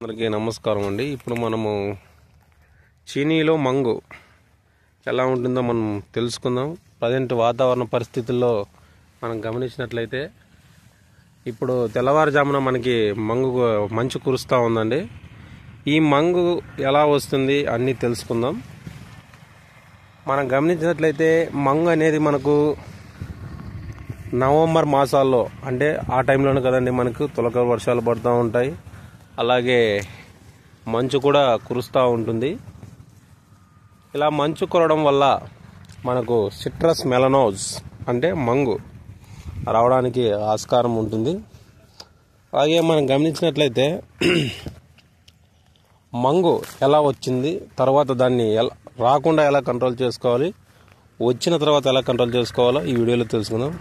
అందరికీ నమస్కారం అండి. ఇప్పుడు మనము చీనీలో మంగు ఎలా ఉంటుందో మనం తెలుసుకుందాం. ప్రజెంట్ వాతావరణ పరిస్థితుల్లో మనం గమనించినట్లయితే ఇప్పుడు తెల్లవారుజామున మనకి మంచు కురుస్తూ ఉందండి. ఈ మంగు ఎలా వస్తుంది అన్నీ తెలుసుకుందాం. మనం గమనించినట్లయితే మంగు అనేది మనకు నవంబర్ మాసాల్లో, అంటే ఆ టైంలోనే కదండి మనకు తొలకరి వర్షాలు పడుతూ ఉంటాయి. అలాగే మంచు కూడా కురుస్తూ ఉంటుంది. ఇలా మంచు కురవడం వల్ల మనకు సిట్రస్ మెలనోస్ అంటే మంగు రావడానికి ఆస్కారం ఉంటుంది. అలాగే మనం గమనించినట్లయితే మంగు ఎలా వచ్చింది, తర్వాత దాన్ని రాకుండా ఎలా కంట్రోల్ చేసుకోవాలి, వచ్చిన తర్వాత ఎలా కంట్రోల్ చేసుకోవాలో ఈ వీడియోలో తెలుసుకుందాం.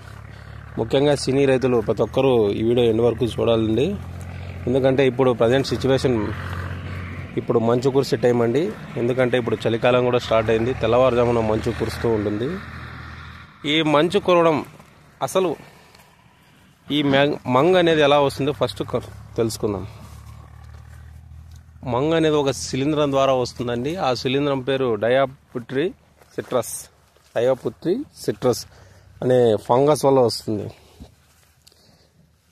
ముఖ్యంగా సినీ రైతులు ప్రతి ఒక్కరూ ఈ వీడియో ఎండ్ వరకు చూడాలండి. ఎందుకంటే ఇప్పుడు ప్రజెంట్ సిచ్యువేషన్ ఇప్పుడు మంచు కురిసే టైం అండి. ఎందుకంటే ఇప్పుడు చలికాలం కూడా స్టార్ట్ అయింది. తెల్లవారుజామున మంచు కురుస్తూ ఉంటుంది. ఈ మంచు కురవడం అసలు ఈ మంగు అనేది ఎలా వస్తుందో ఫస్ట్ తెలుసుకుందాం. మంగు అనేది ఒక శిలీంధ్రం ద్వారా వస్తుందండి. ఆ శిలీంధ్రం పేరు డయాపుట్రి సిట్రస్ అనే ఫంగస్ వల్ల వస్తుంది.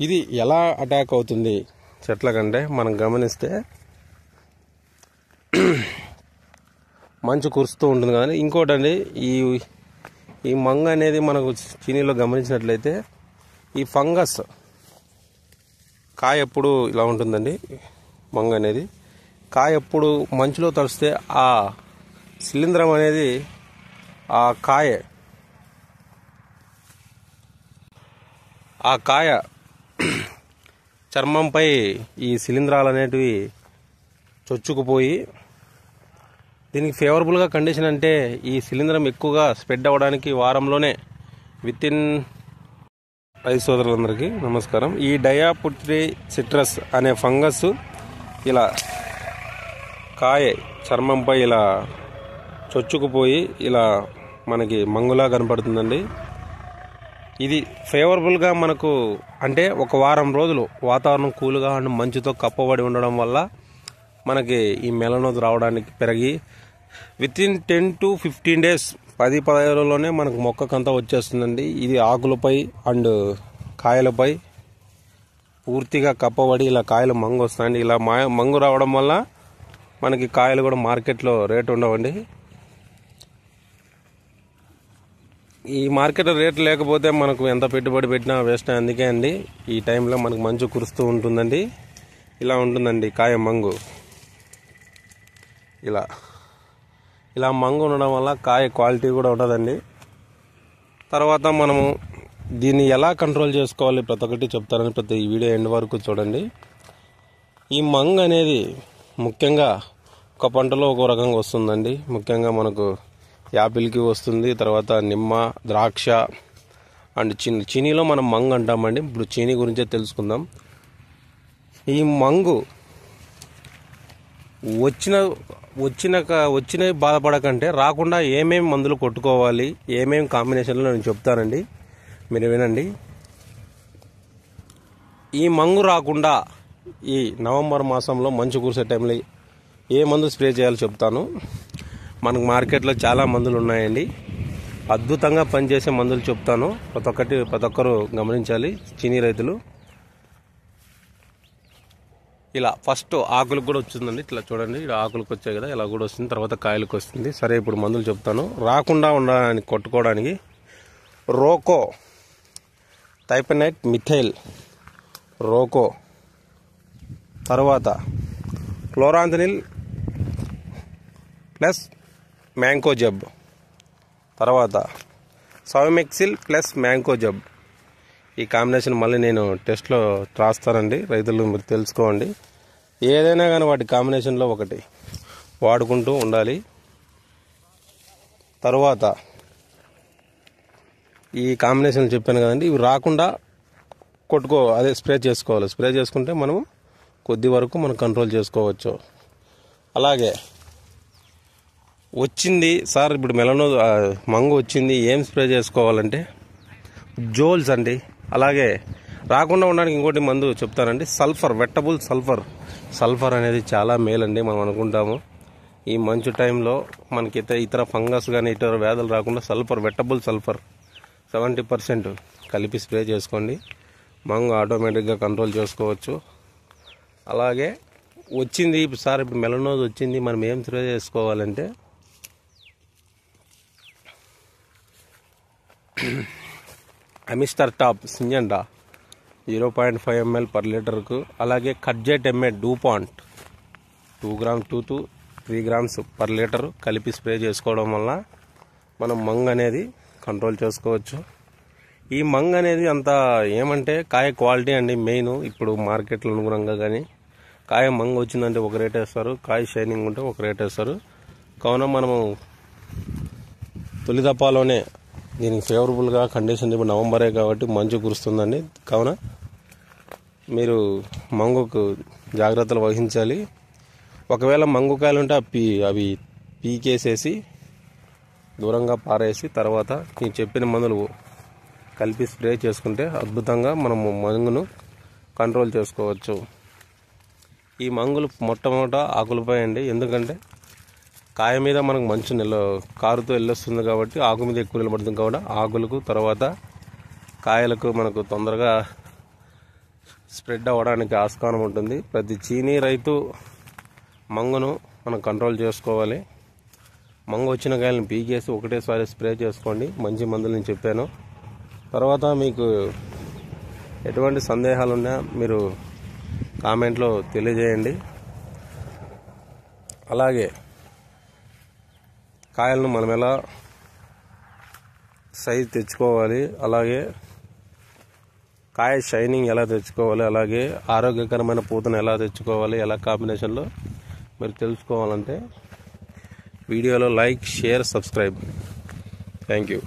ఇది ఎలా అటాక్ అవుతుంది చెట్ల కంటే మనం గమనిస్తే మంచు కురుస్తూ ఉంటుంది కానీ ఇంకోటి అండి, ఈ మంగు అనేది మనకు చీనీలో గమనించినట్లయితే ఈ ఫంగస్ కాయ ఎప్పుడు ఇలా ఉంటుందండి. మంగు అనేది కాయ ఎప్పుడు మంచులో తడిస్తే ఆ శిలీంధ్రం అనేది ఆ కాయ చర్మంపై ఈ శిలీంధ్రాలు అనేటివి చొచ్చుకుపోయి, దీనికి ఫేవరబుల్గా కండిషన్ అంటే ఈ శిలీంధ్రం ఎక్కువగా స్ప్రెడ్ అవ్వడానికి వారంలోనే వితిన్ 5 సోదరులందరికీ నమస్కారం. ఈ డయాపుట్రి సిట్రస్ అనే ఫంగస్ ఇలా కాయ చర్మంపై ఇలా చొచ్చుకుపోయి ఇలా మనకి మంగులా కనపడుతుందండి. ఇది ఫేవరబుల్గా మనకు అంటే ఒక వారం రోజులు వాతావరణం కూల్గా అండ్ మంచుతో కప్పబడి ఉండడం వల్ల మనకి ఈ మెలనోస్ రావడానికి పెరిగి వితిన్ 10 to 15 days 10-15 రోజుల్లోనే మనకు మొక్కకంతా వచ్చేస్తుందండి. ఇది ఆకులపై అండ్ కాయలపై పూర్తిగా కప్పబడి ఇలా కాయలు మంగు వస్తాయండి. ఇలా మంగు రావడం వల్ల మనకి కాయలు కూడా మార్కెట్లో రేటు ఉండవండి. ఈ మార్కెట్లో రేట్ లేకపోతే మనకు ఎంత పెట్టుబడి పెట్టినా వేస్ట్. అందుకే అండి ఈ టైంలో మనకు మంచు కురుస్తూ ఉంటుందండి. ఇలా ఉంటుందండి కాయ మంగు. ఇలా మంగు ఉండడం వల్ల కాయ క్వాలిటీ కూడా ఉండదండి. తర్వాత మనము దీన్ని ఎలా కంట్రోల్ చేసుకోవాలి ప్రతి ఒక్కటి చెప్తారని ప్రతి ఈ వీడియో ఎండ్ వరకు చూడండి. ఈ మంగు అనేది ముఖ్యంగా ఒక పంటలో ఒక రకంగా వస్తుందండి. ముఖ్యంగా మనకు యాపిల్కి వస్తుంది, తర్వాత నిమ్మ, ద్రాక్ష అండ్ చీనీలో మనం మంగు అంటామండి. ఇప్పుడు చీనీ గురించే తెలుసుకుందాం. ఈ మంగు వచ్చిన బాధపడకంటే రాకుండా ఏమేమి మందులు కొట్టుకోవాలి, ఏమేమి కాంబినేషన్లో నేను చెప్తానండి, మీరు వినండి. ఈ మంగు రాకుండా ఈ నవంబర్ మాసంలో మంచు కురిసే టైంలో ఏ మందు స్ప్రే చేయాలో చెప్తాను. మనకు మార్కెట్లో చాలా మందులు ఉన్నాయండి. అద్భుతంగా పనిచేసే మందులు చెప్తాను. ప్రతి ఒక్కరు గమనించాలి చీనీ రైతులు. ఇలా ఫస్ట్ ఆకులకు కూడా వచ్చిందండి. ఇట్లా చూడండి, ఇలా ఆకులకు వచ్చాయి కదా, ఇలా కూడా వస్తుంది. తర్వాత కాయలకు వస్తుంది. సరే, ఇప్పుడు మందులు చెప్తాను. రాకుండా ఉండడానికి కొట్టుకోవడానికి రోకో, థైపనైట్ మిథైల్ రోకో, తర్వాత క్లోరాంథనిల్ ప్లస్ మ్యాంకోజెబ్, తర్వాత సౌమెక్సిల్ ప్లస్ మ్యాంకోజెబ్. ఈ కాంబినేషన్ మళ్ళీ నేను టెస్ట్లో రాస్తానండి. రైతులు మీరు తెలుసుకోండి. ఏదైనా కానీ వాటి కాంబినేషన్లో ఒకటి వాడుకుంటూ ఉండాలి. తర్వాత ఈ కాంబినేషన్ చెప్పాను కదండి, ఇవి రాకుండా స్ప్రే చేసుకోవాలి. స్ప్రే చేసుకుంటే మనము కొద్ది వరకు మనం కంట్రోల్ చేసుకోవచ్చు. అలాగే వచ్చింది సార్, ఇప్పుడు మంగు వచ్చింది, ఏం స్ప్రే చేసుకోవాలంటే జోల్స్ అండి. అలాగే రాకుండా ఉండడానికి ఇంకోటి మందు చెప్తానండి, సల్ఫర్, వెట్టబుల్ సల్ఫర్. సల్ఫర్ అనేది చాలా మేలండి. మనం అనుకుంటాము ఈ మంచు టైంలో మనకి ఇతర ఫంగస్ కానీ ఇతర వ్యాధులు రాకుండా సల్ఫర్, వెట్టబుల్ సల్ఫర్ 70% కలిపి స్ప్రే చేసుకోండి. మంగు ఆటోమేటిక్గా కంట్రోల్ చేసుకోవచ్చు. అలాగే వచ్చింది సార్, ఇప్పుడు మెలనోజ్ వచ్చింది, మనం ఏం స్ప్రే చేసుకోవాలంటే Amistar top Syngenta 0.5 ml per లీటర్కు, అలాగే కట్జెట్ ఎంఏ DuPont 2 grams 2 to 3 grams per litre కలిపి స్ప్రే చేసుకోవడం వల్ల మనం మంగ్ అనేది కంట్రోల్ చేసుకోవచ్చు. ఈ మంగ్ అనేది అంత ఏమంటే కాయ క్వాలిటీ అండి మెయిన్. ఇప్పుడు మార్కెట్లో అనుగుణంగా కానీ కాయ మంగ్ వచ్చిందంటే ఒక రేట్ వేస్తారు, కాయ షైనింగ్ ఉంటే ఒక రేట్ వేస్తారు. కావున మనము తొలి దపాలోనే దీనికి ఫేవరబుల్గా కండిషన్, ఇప్పుడు నవంబరే కాబట్టి మంచు కురుస్తుందండి. కావున మీరు మంగుకు జాగ్రత్తలు వహించాలి. ఒకవేళ మంగుకాయలు ఉంటే అవి పీకేసేసి దూరంగా పారేసి తర్వాత నేను చెప్పిన మందులు కలిపి స్ప్రే చేసుకుంటే అద్భుతంగా మనము మంగును కంట్రోల్ చేసుకోవచ్చు. ఈ మంగులు మొట్టమొదట ఆకులపై అండి, ఎందుకంటే కాయ మీద మనకు మంచు కారుతో వెళ్ళొస్తుంది కాబట్టి ఆకు మీద ఎక్కువ నిలబడుతుంది కాబట్టి ఆకులకు తర్వాత కాయలకు మనకు తొందరగా స్ప్రెడ్ అవ్వడానికి ఆస్కారం ఉంటుంది. ప్రతి చీనీ రైతు మంగును మనం కంట్రోల్ చేసుకోవాలి. మంగు వచ్చిన కాయలను పీకేసి ఒకటేసారి స్ప్రే చేసుకోండి. మంచి మందులు నేను చెప్పాను. తర్వాత మీకు ఎటువంటి సందేహాలు ఉన్నా మీరు కామెంట్లో తెలియజేయండి. అలాగే కాయలను మనం ఎలా సైజ్ తెచ్చుకోవాలి, అలాగే కాయ షైనింగ్ ఎలా తెచ్చుకోవాలి, అలాగే ఆరోగ్యకరమైన పూతను ఎలా తెచ్చుకోవాలి, ఎలా కాంబినేషన్లో మీరు తెలుసుకోవాలంటే వీడియోలో like, share, subscribe. Thank you.